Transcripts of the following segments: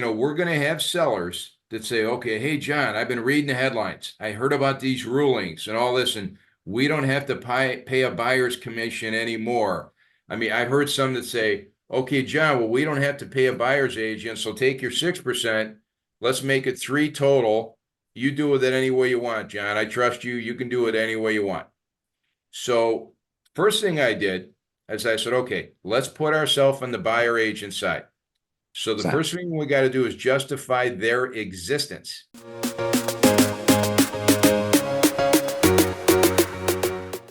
we're going to have sellers that say, okay, hey, John, I've been reading the headlines. I heard about these rulings and all this, and we don't have to pay a buyer's commission anymore. I mean, I've heard some that say, okay, John, well, we don't have to pay a buyer's agent, so take your 6%. Let's make it 3 total. You do with it any way you want, John. I trust you. You can do it any way you want. So first thing I did is I said, okay, let's put ourselves on the buyer agent side. So the first thing we got to do is justify their existence.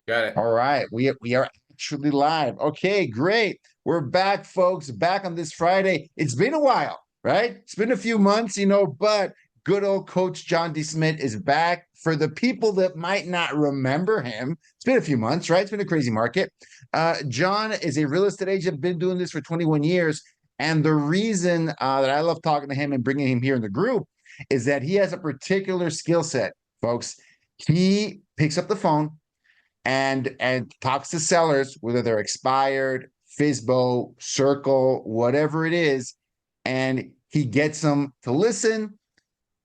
Got it. All right. We are actually live. Okay, great. We're back, folks, back on this Friday. It's been a while, right? It's been a few months, but good old Coach John D. Smith is back. For the people that might not remember him, it's been a few months, right? It's been a crazy market. John is a real estate agent, been doing this for 21 years. And the reason that I love talking to him and bringing him here in the group is that he has a particular skill set, folks. He picks up the phone and talks to sellers, whether they're expired, FSBO, Circle, whatever it is, and he gets them to listen,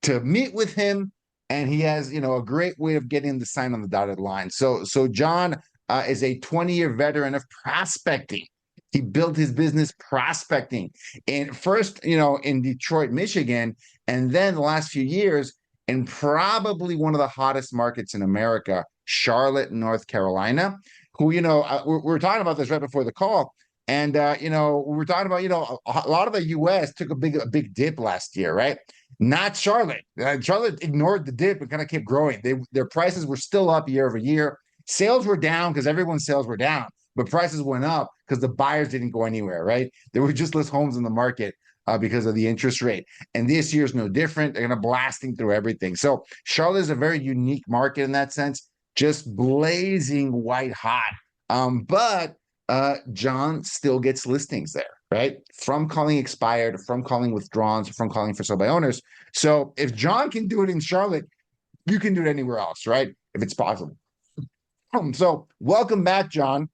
to meet with him, and he has a great way of getting the sign on the dotted line. So John is a 20-year veteran of prospecting. He built his business prospecting, and first in Detroit, Michigan, and then the last few years in probably one of the hottest markets in America, Charlotte, North Carolina. Who we were talking about this right before the call. And we were talking about a lot of the U.S. took a big dip last year, right? Not Charlotte. Charlotte ignored the dip and kind of kept growing. Their prices were still up year over year. Sales were down because everyone's sales were down, but prices went up because the buyers didn't go anywhere, right? There were just less homes in the market because of the interest rate. And this year's no different. They're going to blasting through everything. So Charlotte is a very unique market in that sense, just blazing white hot. But John still gets listings there, right? From calling expired, from calling withdrawals, from calling for sale by owners. So if John can do it in Charlotte, you can do it anywhere else, right? If it's possible. So welcome back, John.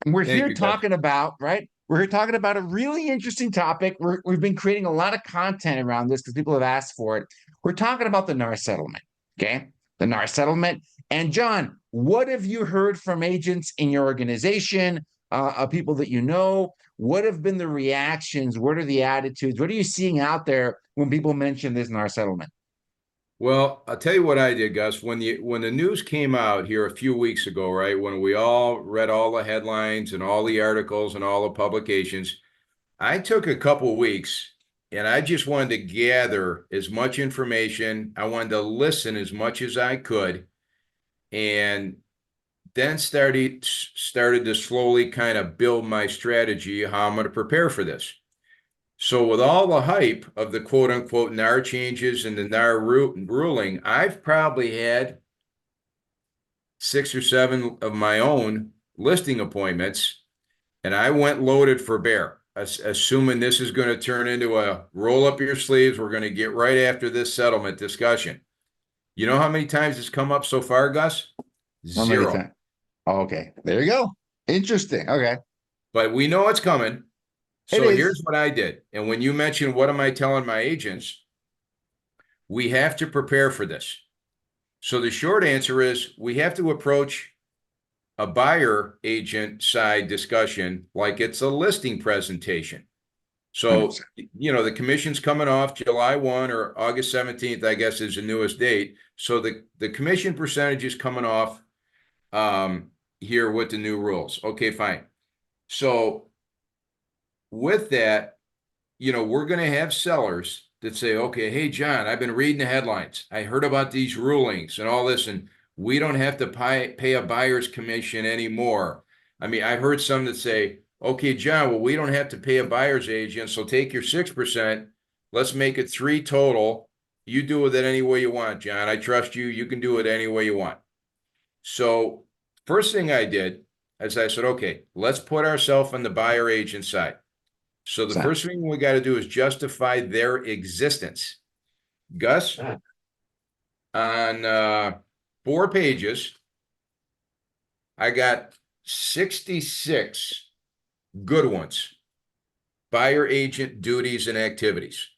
We're here talking about, right? We're here talking about a really interesting topic. We've been creating a lot of content around this because people have asked for it. We're talking about the NAR settlement, okay? The NAR settlement. And John, what have you heard from agents in your organization, people that you know? What have been the reactions? What are the attitudes? What are you seeing out there when people mention this NAR settlement? Well, I'll tell you what I did, Gus. When the news came out here a few weeks ago, right, when we all read all the headlines and all the articles and all the publications, I took a couple weeks and I just wanted to gather as much information. I wanted to listen as much as I could, and then started to slowly kind of build my strategy, how I'm going to prepare for this. So with all the hype of the quote unquote NAR changes and the NAR ruling, I've probably had 6 or 7 of my own listing appointments, and I went loaded for bear, assuming this is going to turn into a roll up your sleeves. We're going to get right after this settlement discussion. You know how many times it's come up so far, Gus? 0. Oh, okay, there you go. Interesting. Okay. But we know it's coming. It So is. here's what I did. And when you mentioned, what am I telling my agents? We have to prepare for this. So the short answer is we have to approach a buyer agent side discussion like it's a listing presentation. So, the commission's coming off July 1 or August 17th, I guess, is the newest date. So the commission percentage is coming off here with the new rules. Okay, fine. So with that, we're going to have sellers that say, okay, hey, John, I've been reading the headlines. I heard about these rulings and all this, and we don't have to pay a buyer's commission anymore. I mean, I've heard some that say, okay, John, well, we don't have to pay a buyer's agent, so take your 6%. Let's make it 3 total. You do with it any way you want, John. I trust you. You can do it any way you want. So first thing I did is I said, okay, let's put ourselves on the buyer agent side. So the first thing we got to do is justify their existence. Gus, on 4 pages, I got 66 good ones. Buyer agent duties and activities.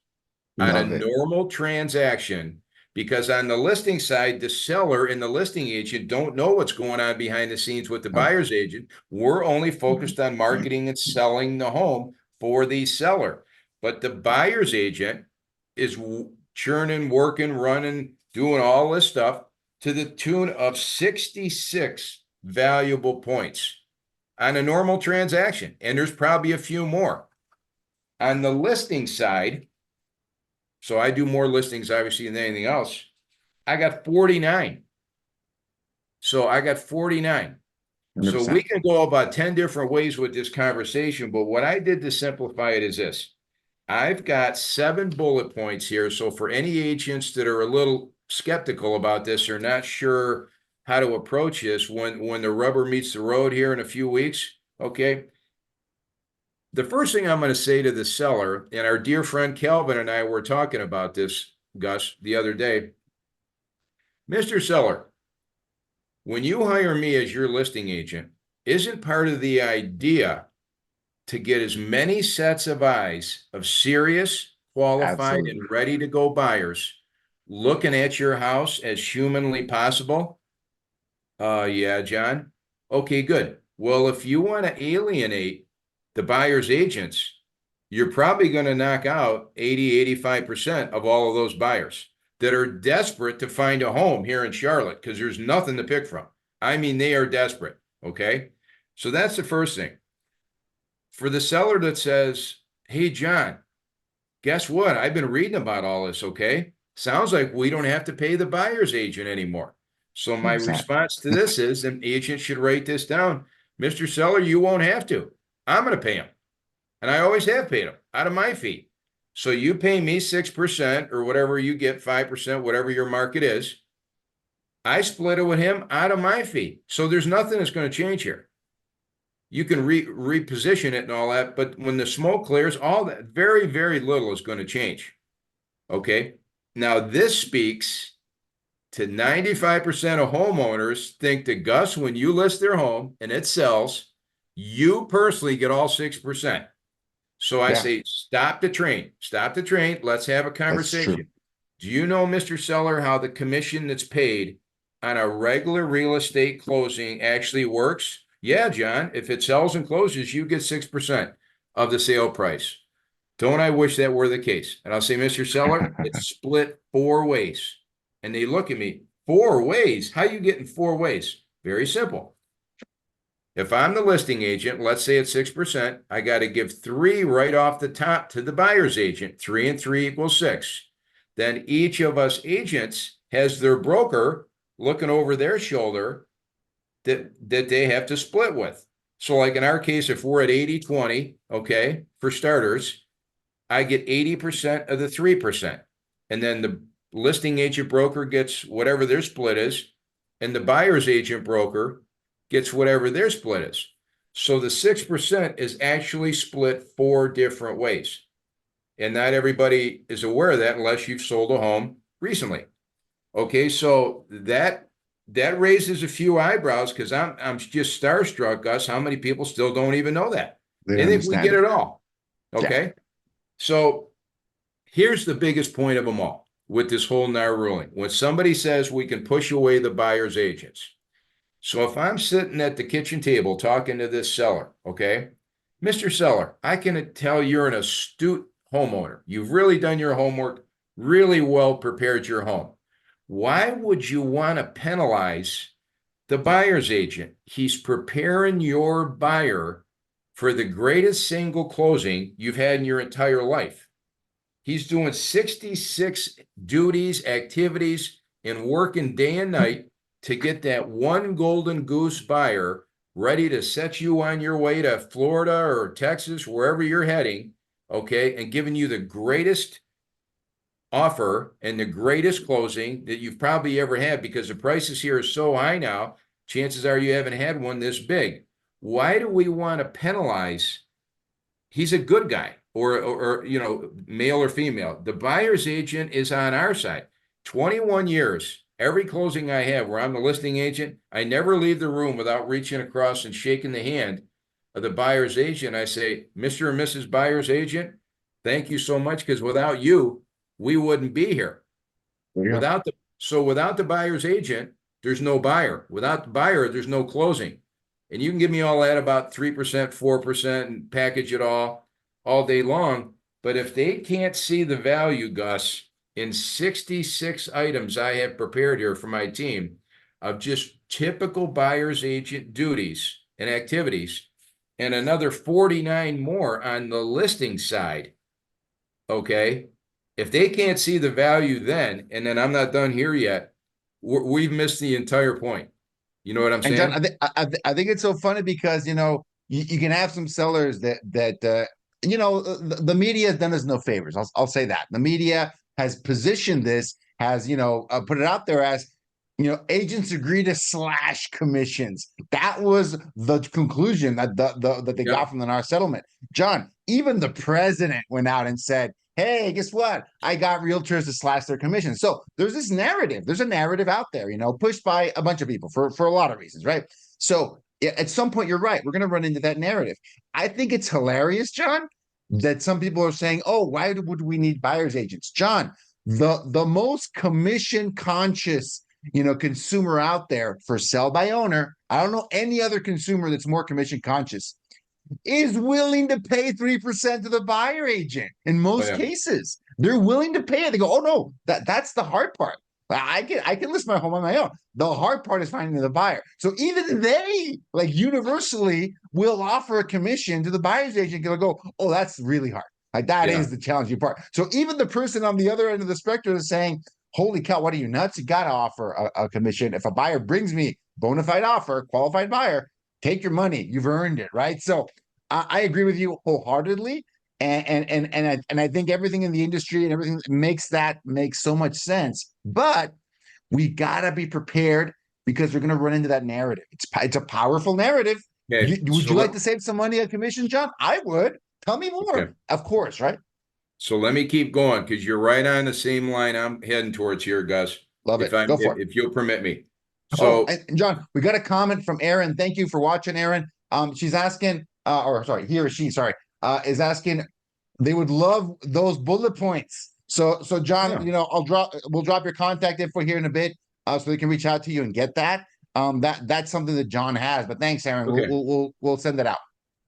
on a Love it. normal transaction, because on the listing side, the seller and the listing agent don't know what's going on behind the scenes with the Oh. buyer's agent. We're only focused on marketing and selling the home for the seller. But the buyer's agent is churning, working, running, doing all this stuff to the tune of 66 valuable points on a normal transaction. And there's probably a few more. On the listing side, so I do more listings, obviously, than anything else. I got 49. So I got 49. So we 100%. can go about 10 different ways with this conversation, but what I did to simplify it is this. I've got 7 bullet points here. So for any agents that are a little skeptical about this or not sure how to approach this when the rubber meets the road here in a few weeks, okay, the first thing I'm going to say to the seller, and our dear friend Calvin and I were talking about this, Gus, the other day. Mr. Seller, when you hire me as your listing agent, isn't part of the idea to get as many sets of eyes of serious, qualified, Absolutely. and ready to go buyers looking at your house as humanly possible? Yeah, John. Okay, good. Well, if you want to alienate the buyer's agents, you're probably going to knock out 80, 85% of all of those buyers that are desperate to find a home here in Charlotte because there's nothing to pick from. I mean, they are desperate. Okay. So that's the first thing. For the seller that says, hey, John, guess what? I've been reading about all this. Okay. Sounds like we don't have to pay the buyer's agent anymore. So my 100%. response to this is an agent should write this down. Mr. Seller, you won't have to. I'm going to pay him. And I always have paid them out of my fee. So you pay me 6% or whatever you get, 5%, whatever your market is. I split it with him out of my fee. So there's nothing that's going to change here. You can reposition it and all that, but when the smoke clears, all that very, very little is going to change. Okay. Now this speaks to 95% of homeowners think that, Gus, when you list their home and it sells, you personally get all 6%. So I Yeah, say, stop the train. Stop the train. Let's have a that's true. conversation. Do you know, Mr. Seller, how the commission that's paid on a regular real estate closing actually works? Yeah, John. If it sells and closes, you get 6% of the sale price. Don't I wish that were the case? And I'll say, Mr. Seller, it's split 4 ways. And they look at me, 4 ways? How you getting 4 ways? Very simple. If I'm the listing agent, let's say it's 6%, I got to give 3 right off the top to the buyer's agent. 3 and 3 equals 6. Then each of us agents has their broker looking over their shoulder that they have to split with. So like in our case, if we're at 80-20, okay, for starters, I get 80% of the 3%. And then the listing agent broker gets whatever their split is, and the buyer's agent broker gets whatever their split is. So the 6% is actually split 4 different ways. And not everybody is aware of that unless you've sold a home recently. Okay, so that raises a few eyebrows because I'm just starstruck, Gus, how many people still don't even know that. They They don't think we understand get it. it all. Yeah. Okay. So here's the biggest point of them all with this whole NAR ruling. When somebody says we can push away the buyer's agents. So if I'm sitting at the kitchen table talking to this seller, okay, Mr. Seller, I can tell you're an astute homeowner. You've really done your homework, really well prepared your home. Why would you want to penalize the buyer's agent? He's preparing your buyer for the greatest single closing you've had in your entire life. He's doing 66 duties, activities, and working day and night to get that one golden goose buyer ready to set you on your way to Florida or Texas, wherever you're heading, okay, and giving you the greatest offer and the greatest closing that you've probably ever had because the prices here are so high now, chances are you haven't had one this big. Why do we want to penalize? He's a good guy or you know, male or female. The buyer's agent is on our side. 21 years, every closing I have where I'm the listing agent, I never leave the room without reaching across and shaking the hand of the buyer's agent. I say, Mr. and Mrs. Buyer's agent, thank you so much because without you, we wouldn't be here. Without the buyer's agent, there's no buyer. Without the buyer, there's no closing. And you can give me all that about 3%, 4% and package it all day long. But if they can't see the value, Gus, in 66 items I have prepared here for my team of just typical buyer's agent duties and activities, and another 49 more on the listing side, okay? If they can't see the value then, and then I'm not done here yet, we've missed the entire point. You know what I'm And John, saying? I think it's so funny because you can have some sellers that the media has done us no favors. I'll say that the media has positioned this, has put it out there as agents agree to slash commissions. That was the conclusion that they got from the NAR settlement. John, even the president went out and said, hey, guess what? I got realtors to slash their commissions. So there's this narrative. There's a narrative out there, pushed by a bunch of people for a lot of reasons, right? So at some point, you're right. We're going to run into that narrative. I think it's hilarious, John, that some people are saying, oh, why would we need buyer's agents? John, the most commission conscious consumer out there for sell by owner, I don't know any other consumer that's more commission conscious, is willing to pay 3% to the buyer agent. In most cases, they're willing to pay it. They go, oh no, that's the hard part. I can list my home on my own. The hard part is finding the buyer. So even they, like, universally will offer a commission to the buyer's agent. They'll go, oh, that's really hard. Like, that is the challenging part. So even the person on the other end of the spectrum is saying, holy cow, what are you, nuts? You got to offer a commission. If a buyer brings me bona fide offer, qualified buyer, take your money. You've earned it, right? So I agree with you wholeheartedly. And I think everything in the industry and everything makes so much sense. But we gotta be prepared because we're gonna run into that narrative. It's a powerful narrative. Okay. Would you like to save some money on commission, John? I would. Tell me more. Okay. Of course, right? So let me keep going because you're right on the same line I'm heading towards here, Gus. Love it. Go for it. If you'll permit me. So, and John, we got a comment from Aaron. Thank you for watching, Aaron. She's asking, or sorry, he or she, sorry, is asking, they would love those bullet points. So John, we'll drop your contact info here in a bit, so they can reach out to you and get that. That's something that John has. But thanks, Aaron. Okay. We'll send it out.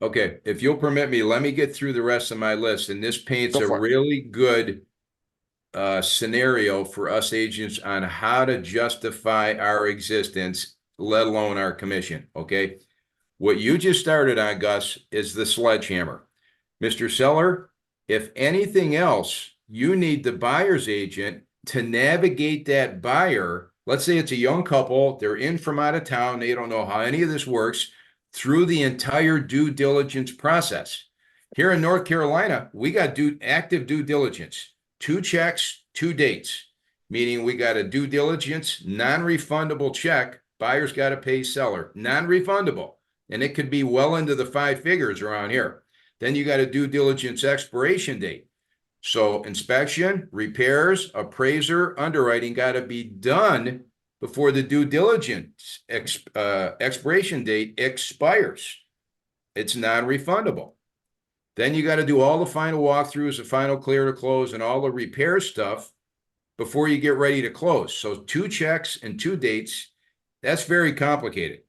Okay, if you'll permit me, let me get through the rest of my list, and this paints a Go for it. really good scenario for us agents on how to justify our existence, let alone our commission. Okay, what you just started on, Gus, is the sledgehammer. Mr. Seller, if anything else, you need the buyer's agent to navigate that buyer. Let's say it's a young couple, they're in from out of town, they don't know how any of this works, through the entire due diligence process. Here in North Carolina, we got active due diligence, 2 checks, 2 dates, meaning we got a due diligence, non-refundable check, buyer's got to pay seller, non-refundable, and it could be well into the 5 figures around here. Then you got a due diligence expiration date. So inspection, repairs, appraiser, underwriting got to be done before the due diligence expiration date expires. It's non-refundable. Then you got to do all the final walkthroughs, the final clear to close, and all the repair stuff before you get ready to close. So 2 checks and 2 dates, that's very complicated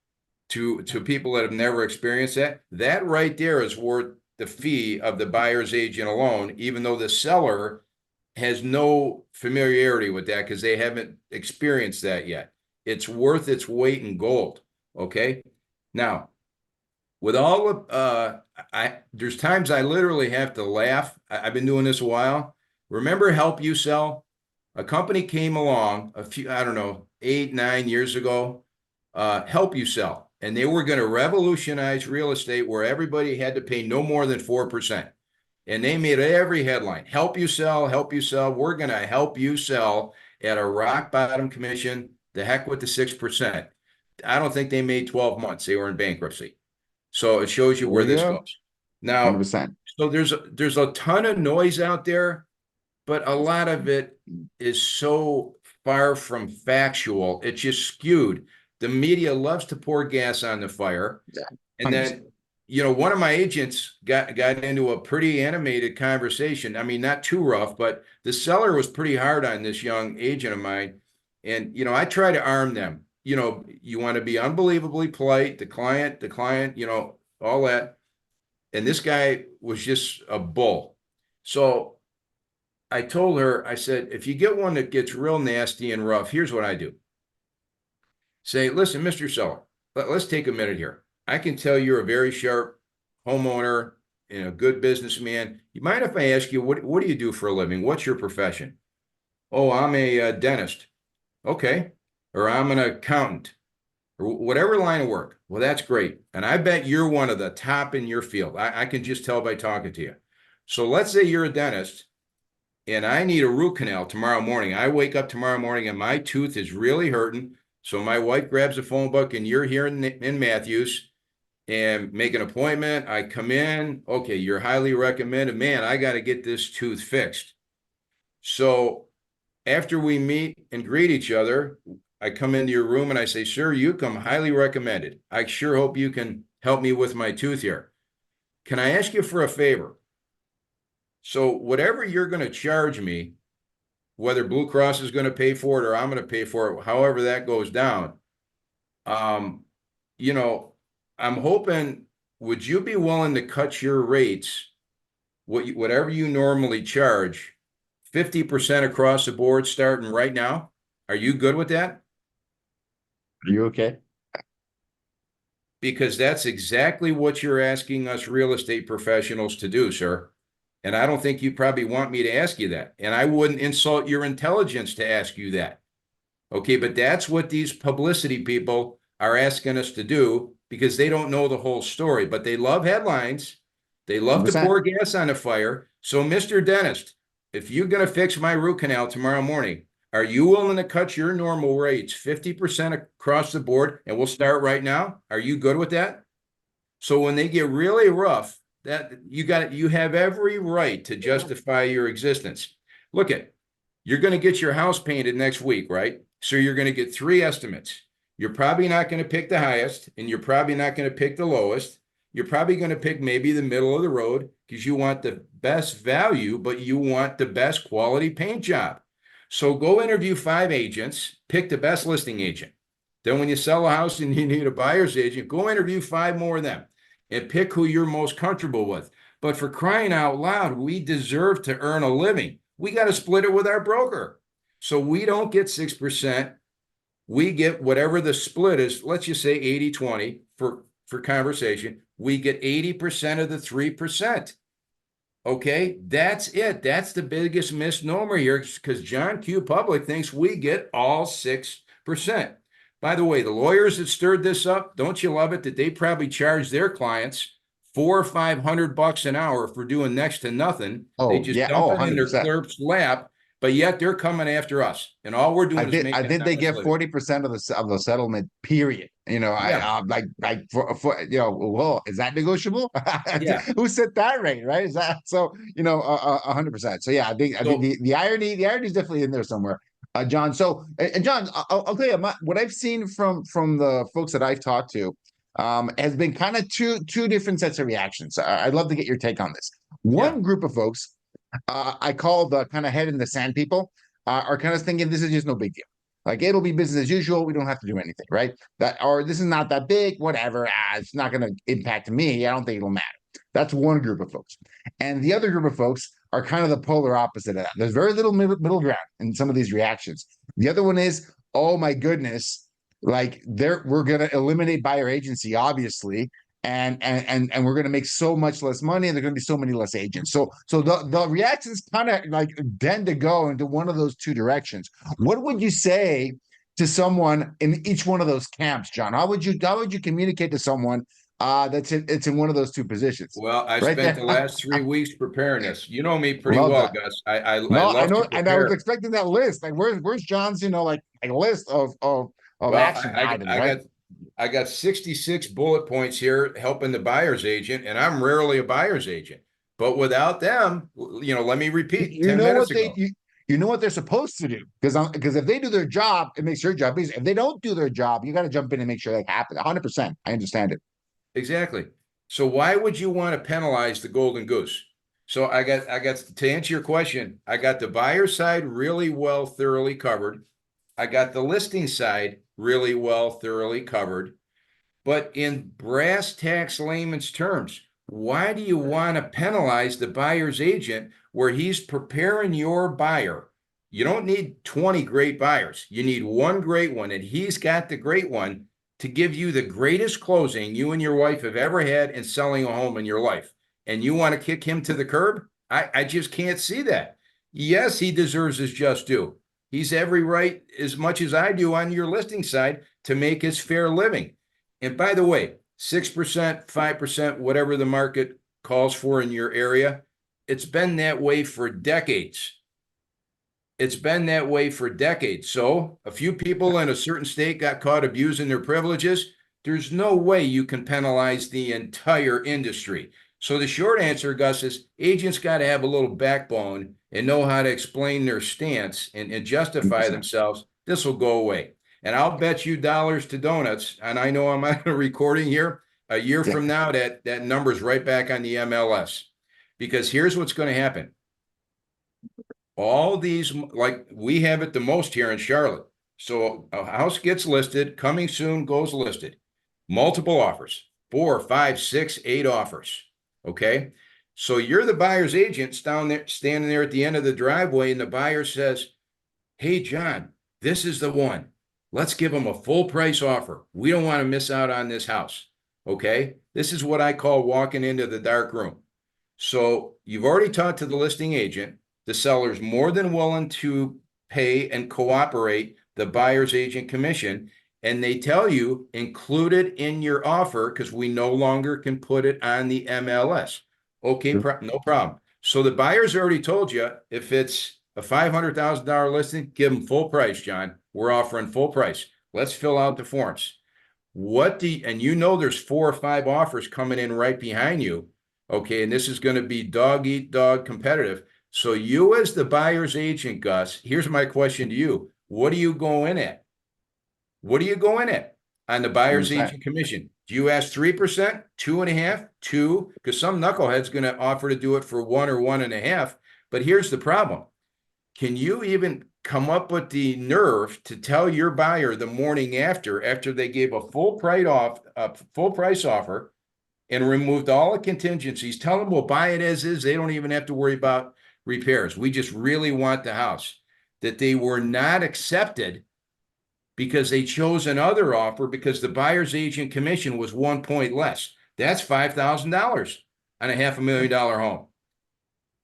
to people that have never experienced that. That right there is worth the fee of the buyer's agent alone, even though the seller has no familiarity with that because they haven't experienced that yet. It's worth its weight in gold. Okay. Now, with all of, there's times I literally have to laugh. I've been doing this a while. Remember Help You Sell? A company came along a few, I don't know, 8, 9 years ago, Help You Sell. And they were going to revolutionize real estate where everybody had to pay no more than 4%. And they made every headline, help you sell, help you sell. We're going to help you sell at a rock bottom commission. The heck with the 6%. I don't think they made 12 months. They were in bankruptcy. So it shows you where this goes. Now, 100%. So there's a ton of noise out there, but a lot of it is so far from factual. It's just skewed. The media loves to pour gas on the fire. Yeah. And then one of my agents got into a pretty animated conversation. I mean, not too rough, but the seller was pretty hard on this young agent of mine. And, I try to arm them. You want to be unbelievably polite, the client, all that. And this guy was just a bull. So I told her, I said, if you get one that gets real nasty and rough, here's what I do. Say, listen, Mr. Seller, let's take a minute here. I can tell you're a very sharp homeowner and a good businessman. You mind if I ask you, what do you do for a living? What's your profession? Oh, I'm a dentist. Okay. Or I'm an accountant or whatever line of work. Well, that's great. And I bet you're one of the top in your field. I can just tell by talking to you. So let's say you're a dentist and I need a root canal tomorrow morning. I wake up tomorrow morning and my tooth is really hurting. So my wife grabs a phone book and you're here in Matthews and make an appointment. I come in. Okay, you're highly recommended. Man, I got to get this tooth fixed. So after we meet and greet each other, I come into your room and I say, sir, you come highly recommended. I sure hope you can help me with my tooth here. Can I ask you for a favor? So whatever you're going to charge me, whether Blue Cross is going to pay for it or I'm going to pay for it, however that goes down, you know, I'm hoping, would you be willing to cut your rates, whatever you normally charge, 50% across the board starting right now? Are you good with that? Are you okay? Because that's exactly what you're asking us real estate professionals to do, sir. And I don't think you probably want me to ask you that. And I wouldn't insult your intelligence to ask you that. Okay, but that's what these publicity people are asking us to do because they don't know the whole story, but they love headlines. They love to 100%. pour gas on the fire. So, Mr. Dentist, if you're going to fix my root canal tomorrow morning, are you willing to cut your normal rates 50% across the board? And we'll start right now. Are you good with that? So when they get really rough, that you have every right to justify your existence. Look you're going to get your house painted next week, right? So you're going to get 3 estimates. You're probably not going to pick the highest, and you're probably not going to pick the lowest. You're probably going to pick maybe the middle of the road because you want the best value, but you want the best quality paint job. So go interview 5 agents, pick the best listing agent. Then when you sell a house and you need a buyer's agent, go interview 5 more of them and pick who you're most comfortable with. But for crying out loud, we deserve to earn a living. We got to split it with our broker. So we don't get 6%. We get whatever the split is. Let's just say 80-20 for conversation. We get 80% of the 3%. Okay, that's it. That's the biggest misnomer here because John Q. Public thinks we get all 6%. By the way, the lawyers that stirred this up, don't you love it that they probably charge their clients $400 or $500 an hour for doing next to nothing? They Oh, just yeah. dump Oh, it in their 100%. clerk's lap, but yet they're coming after us, and all we're doing is I making think an they honest get living. 40% of the settlement, period. Yeah, For well, is that negotiable? yeah. Who set that rate, right? Is that so? 100%. So yeah, I think So the irony is definitely in there somewhere, John. So and John, I'll tell you what I've seen from the folks that I've talked to, has been kind of two different sets of reactions. I'd love to get your take on this. yeah, One group of folks, I call the kind of head in the sand people, are kind of thinking this is just no big deal. Like it'll be business as usual. We don't have to do anything, right? Or this is not that big, whatever. It's not going to impact me. I don't think it'll matter. That's one group of folks. And the other group of folks are kind of the polar opposite of that. There's very little middle ground in some of these reactions. The other one is, oh my goodness, like we're going to eliminate buyer agency, obviously, and we're going to make so much less money, and there're going to be so many less agents. So the reactions kind of like tend to go into one of those two directions. What would you say to someone in each one of those camps, John? How would you communicate to someone it's in one of those two positions? well, I Right spent there. the last 3 weeks preparing this. You know me pretty Well well, done. Gus. I No, I love to know, and I was prepare. expecting that list. Like, where's John's, like list of Well, action items, I right? got 66 bullet points here helping the buyer's agent, and I'm rarely a buyer's agent. But without them, let me repeat You 10 know minutes what they ago. you know what they're supposed to do, because if they do their job, it makes your job easy. If they don't do their job, you got to jump in and make sure that happens. 100%. I understand it. Exactly. So why would you want to penalize the golden goose? So I got to answer your question, I got the buyer side really well thoroughly covered. I got the listing side really well thoroughly covered. But in brass tacks layman's terms, why do you want to penalize the buyer's agent where he's preparing your buyer? You don't need 20 great buyers. You need one great one, and he's got the great one to give you the greatest closing you and your wife have ever had in selling a home in your life. And you want to kick him to the curb? I just can't see that. Yes, he deserves his just due. He's every right, as much as I do on your listing side, to make his fair living. And by the way, 6%, 5%, whatever the market calls for in your area, it's been that way for decades. It's been that way for decades. So a few people in a certain state got caught abusing their privileges. There's no way you can penalize the entire industry. So the short answer, Gus, is agents got to have a little backbone and know how to explain their stance and justify 100%. themselves. This will go away. And I'll bet you dollars to donuts, and I know I'm on a recording here, a year Yeah. from now, that number's right back on the MLS. Because here's what's going to happen. All these, like we have it the most here in Charlotte. So a house gets listed, coming soon goes listed. Multiple offers, 4, 5, 6, 8 offers. Okay. So you're the buyer's agent down there, standing there at the end of the driveway, and the buyer says, "Hey, John, this is the one. Let's give them a full price offer. We don't want to miss out on this house." Okay. This is what I call walking into the dark room. So you've already talked to the listing agent. The seller's more than willing to pay and cooperate the buyer's agent commission. And they tell you include it in your offer because we no longer can put it on the MLS. Okay, no problem. So the buyer's already told you if it's a $500,000 listing, give them full price, John. We're offering full price. Let's fill out the forms. And you know there's 4 or 5 offers coming in right behind you. Okay, and this is going to be dog eat dog competitive. So you as the buyer's agent, Gus, here's my question to you. What do you go in at? What do you go in at on the buyer's 100%. agent commission? Do you ask 3%, 2.5%, 2? Because some knucklehead's going to offer to do it for 1 or 1.5. But here's the problem. Can you even come up with the nerve to tell your buyer the morning after they gave a full price offer and removed all the contingencies, tell them we'll buy it as is. They don't even have to worry about repairs. We just really want the house. That they were not accepted because they chose another offer because the buyer's agent commission was 1 point less. That's $5,000 on a $500,000 home.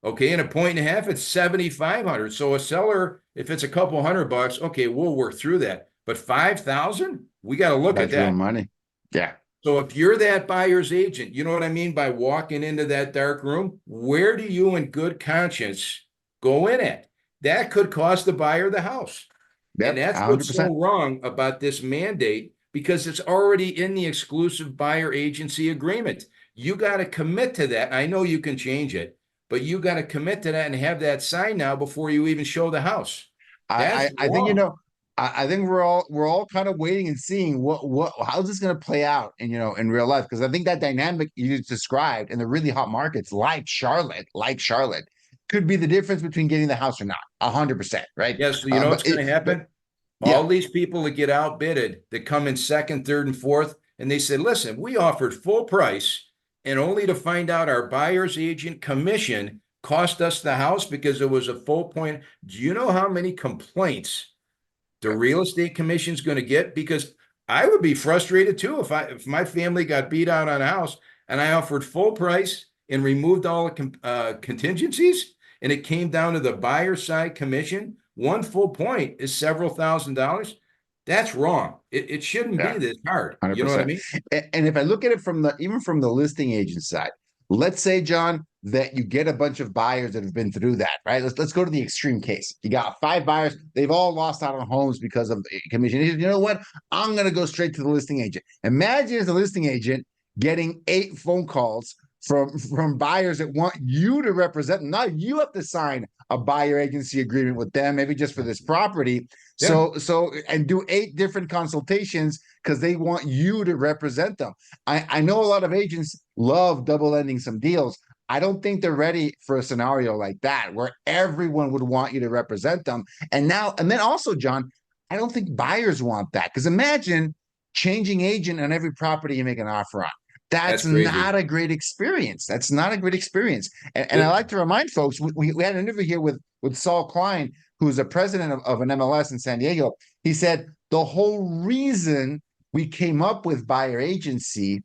Okay, and 1.5 points, it's 7,500. So a seller, if it's a couple $100, okay, we'll work through that. But 5,000, we got to look at That's real that. money. Yeah. So if you're that buyer's agent, you know what I mean by walking into that dark room, where do you in good conscience go in at? That could cost the buyer the house. And Yep. that's what's 100%. so wrong about this mandate because it's already in the exclusive buyer agency agreement. You got to commit to that. I know you can change it, but you got to commit to that and have that signed now before you even show the house. That's I think wrong. I think we're all kind of waiting and seeing how's this going to play out in real life, because I think that dynamic you just described in the really hot markets like Charlotte could be the difference between getting the house or not. 100%, right? Yes, so you know what's going to But happen? All yeah, these people that get outbidded that come in second, third, and fourth, and they said, listen, we offered full price, and only to find out our buyer's agent commission cost us the house because it was a full point. Do you know how many complaints the real estate commission's going to get? Because I would be frustrated too if my family got beat out on a house and I offered full price and removed all the contingencies, and it came down to the buyer side commission. 1 full point is several $1,000s. That's wrong. It shouldn't be yeah. this hard. You know what I 100%. mean? And if I look at it even from the listing agent side, let's say, John, that you get a bunch of buyers that have been through that, right? Let's go to the extreme case. You got 5 buyers, they've all lost out on homes because of the commission. You know what? I'm going to go straight to the listing agent. Imagine as a listing agent getting 8 phone calls from buyers that want you to represent them. Now you have to sign a buyer agency agreement with them, maybe just for this property. Yeah, So and do 8 different consultations because they want you to represent them. I know a lot of agents love double ending some deals. I don't think they're ready for a scenario like that where everyone would want you to represent them. And then also, John, I don't think buyers want that, because imagine changing agent on every property you make an offer on. that's That's crazy. not a great experience. That's not a great experience. And I The- like to remind folks, we had an interview here with Saul Klein, who's a president of an MLS in San Diego. He said the whole reason we came up with buyer agency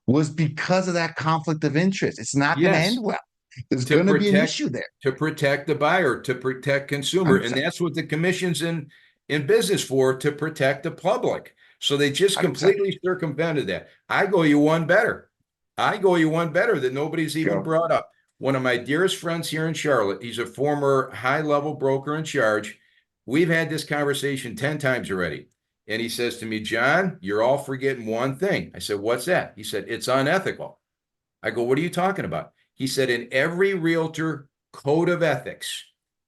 was because of that conflict of interest. It's not going to end yes, well. There's to going to be an protect issue there. to protect the buyer, to protect consumer, and 100%. that's what the commission's in business for, to protect the public. So they just 100%. completely circumvented that. I go you one better. I go you one better that nobody's even Go. brought up. One of my dearest friends here in Charlotte, he's a former high-level broker in charge. We've had this conversation 10 times already. And he says to me, John, you're all forgetting one thing. I said, what's that? He said, it's unethical. I go, what are you talking about? He said, in every realtor code of ethics,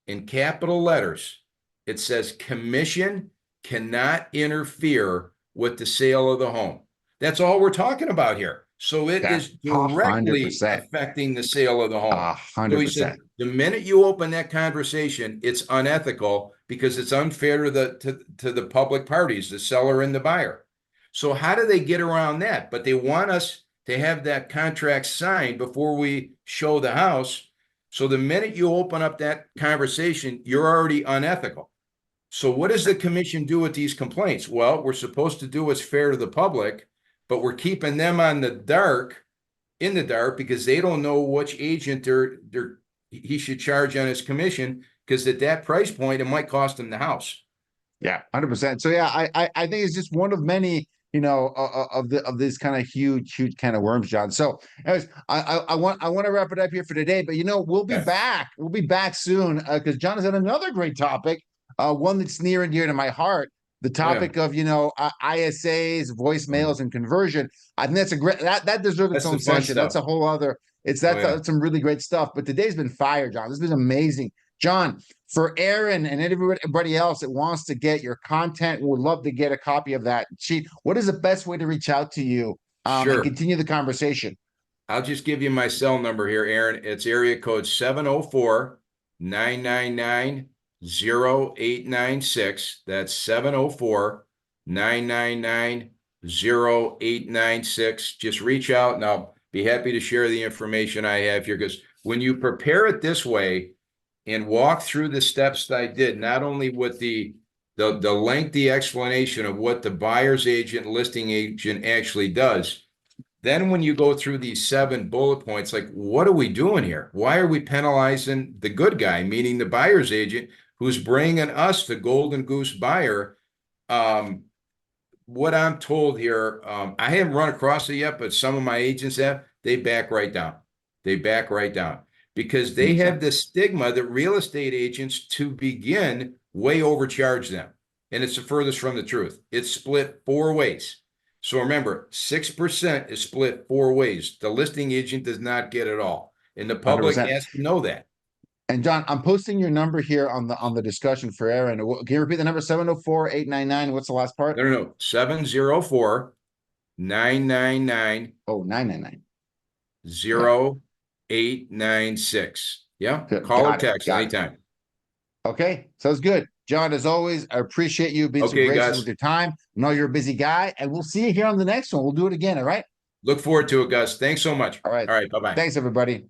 in capital letters, it says commission cannot interfere with the sale of the home. That's all we're talking about here. So it Yeah. is A directly 100%. affecting the sale of the home. A So hundred he said, percent. the minute you open that conversation, it's unethical because it's unfair to the public parties, the seller and the buyer. So how do they get around that? But they want us to have that contract signed before we show the house. So the minute you open up that conversation, you're already unethical. So what does the commission do with these complaints? Well, we're supposed to do what's fair to the public, but we're keeping them in the dark, because they don't know which agent he should charge on his commission, because at that price point, it might cost him the house. Yeah, 100%. So yeah, I think it's just one of many, of this kind of huge kind of worms, John. So, anyways, I want to wrap it up here for today, but we'll be Okay. back. We'll be back soon because John has had another great topic, one that's near and dear to my heart. The Oh, yeah. topic of ISAs, voicemails, and conversion. I think that's a great that deserves its That's the own fun session. That's stuff. a whole other. Oh, yeah. That's some really great stuff. But today's been fire, John. This has been amazing. John, for Aaron and everybody else that wants to get your content, would love to get a copy of that sheet. What is the best way to reach out to you and Sure. continue the conversation? I'll just give you my cell number here, Aaron. It's area code 704-999-0896. That's 704-999-0896. Just reach out and I'll be happy to share the information I have here, because when you prepare it this way and walk through the steps that I did, not only with the lengthy explanation of what the buyer's agent, listing agent actually does, then when you go through these 7 bullet points, like, what are we doing here? Why are we penalizing the good guy, meaning the buyer's agent, who's bringing us the golden goose buyer? What I'm told here, I haven't run across it yet, but some of my agents have, they back right down. They back right down because they have this stigma that real estate agents, to begin, way overcharge them. And it's the furthest from the truth. It's split 4 ways. So remember, 6% is split 4 ways. The listing agent does not get it all. And the public 100%. has to know that. And John, I'm posting your number here on the discussion for Aaron. Can you repeat the number? 704-899. What's the last part? No. 704-999. Oh, 999. 0896. Yeah. Good. Call or Got it. text Got it. anytime. Okay. Sounds good. John, as always, I appreciate you being so Okay, gracious guys. with your time. I know you're a busy guy, and we'll see you here on the next one. We'll do it again. All right. Look forward to it, Gus. Thanks so much. All right. All right. Bye-bye. Thanks, everybody.